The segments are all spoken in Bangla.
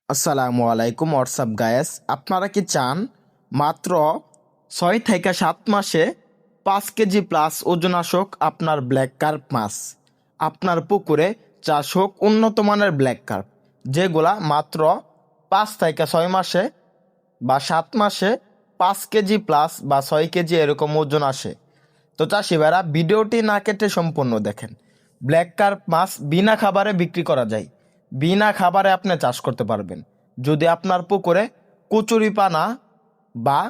আসসালামু আলাইকুম হোয়াটসঅ্যাপ গায়েস, আপনারা কি চান মাত্র 6 থেকে 7 মাসে 5 কেজি প্লাস ওজন আসুক আপনার ব্ল্যাক কার্প মাছ আপনার পুকুরে চাষ হোক উন্নত মানের ব্ল্যাক কার্প, যেগুলা মাত্র 5 থেকে 6 মাসে বা 7 মাসে 5 কেজি প্লাস বা 6 কেজি এরকম ওজন আসে? তো চাষি ভাইরা, ভিডিওটি না কেটে সম্পূর্ণ দেখেন। ব্ল্যাক কার্প মাছ বিনা খাবারে বিক্রি করা যায়, বিনা খাবারে আপনি চাষ করতে পারবেন। যদি আপনার পুকুরে কচুরিপানা বা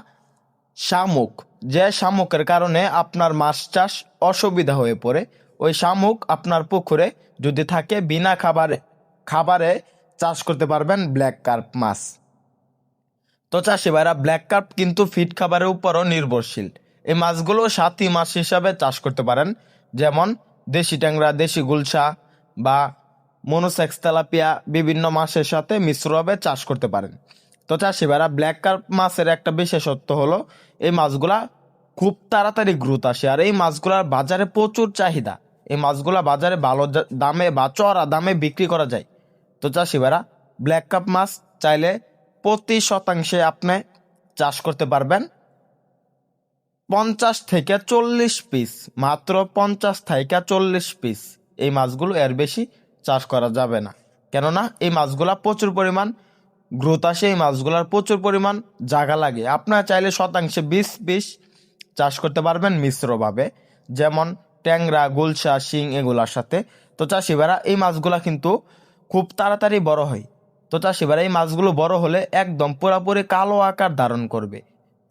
শামুক, যে শামুকের কারণে আপনার মাছ চাষ অসুবিধা হয়ে পড়ে, ওই শামুক আপনার পুকুরে যদি থাকে, বিনা খাবারে চাষ করতে পারবেন ব্ল্যাক কার্প মাছ। তো চাষি ভাইরা, ব্ল্যাক কার্প কিন্তু ফিড খাবারের উপরও নির্ভরশীল। এই মাছগুলো সাথী মাছ হিসাবে চাষ করতে পারেন, যেমন দেশি ট্যাংরা, দেশি গুলশা বা মনোসেক্স তেলাপিয়া বিভিন্ন মাছের সাথে মিশ্রভাবে চাষ করতে পারেন। তো চাষি ভাইরা, ব্ল্যাক কার্প মাছের একটা বিশেষত্ব হলো এই মাছগুলা খুব তাড়াতাড়ি গ্রোথ আসে, আর এই মাছগুলার বাজারে প্রচুর চাহিদা। এই মাছগুলা বাজারে ভালো দামে বা চড়া দামে বিক্রি করা যায়। তো চাষি ভাইরা, ব্ল্যাক কার্প মাছ চাইলে প্রতি শতাংশে আপনি চাষ করতে পারবেন 50 থেকে 40 পিস, মাত্র 50 থেকে 40 পিস। এই মাছগুলো এর বেশি চাষ করা যাবে না, কেননা এই মাছগুলা প্রচুর পরিমাণ গ্রোথ আসে, এই মাছগুলার প্রচুর পরিমাণ জায়গা লাগে। আপনারা চাইলে শতাংশে 20 পিস চাষ করতে পারবেন মিশ্রভাবে, যেমন ট্যাংরা, গুলশা, শিং এগুলার সাথে। তো চাষি ভাইরা, এই মাছগুলা কিন্তু খুব তাড়াতাড়ি বড় হয়। তো চাষি ভাইরা, এই মাছগুলো বড় হলে একদম পুরোপুরি কালো আকার ধারণ করবে।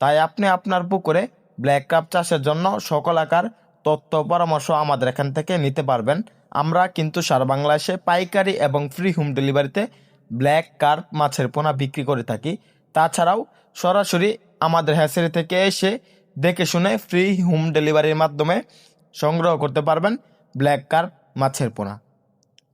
তাই আপনি আপনার পুকুরে ব্ল্যাক কার্প চাষের জন্য সকল আকার তথ্য পরামর্শ আমাদের এখান থেকে নিতে পারবেন। আমরা কিন্তু সারা বাংলাদেশে পাইকারি এবং ফ্রি হোম ডেলিভারিতে ব্ল্যাক কার্প মাছের পোনা বিক্রি করে থাকি। তাছাড়াও সরাসরি আমাদের হ্যাচারি থেকে এসে দেখে শুনে ফ্রি হোম ডেলিভারির মাধ্যমে সংগ্রহ করতে পারবেন ব্ল্যাক কার্প মাছের পোনা।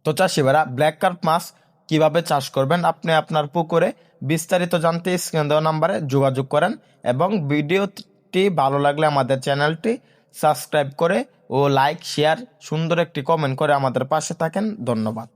তো চাষি ভাইরা, ব্ল্যাক কার্প মাছ কিভাবে চাষ করবেন আপনি আপনার পুকুরে বিস্তারিত জানতে স্ক্রিনে দেওয়া নাম্বারে যোগাযোগ করেন, এবং ভিডিওটি ভালো লাগলে আমাদের চ্যানেলটি সাবস্ক্রাইব করে ও লাইক শেয়ার সুন্দর একটি কমেন্ট করে আমাদের পাশে থাকেন। ধন্যবাদ।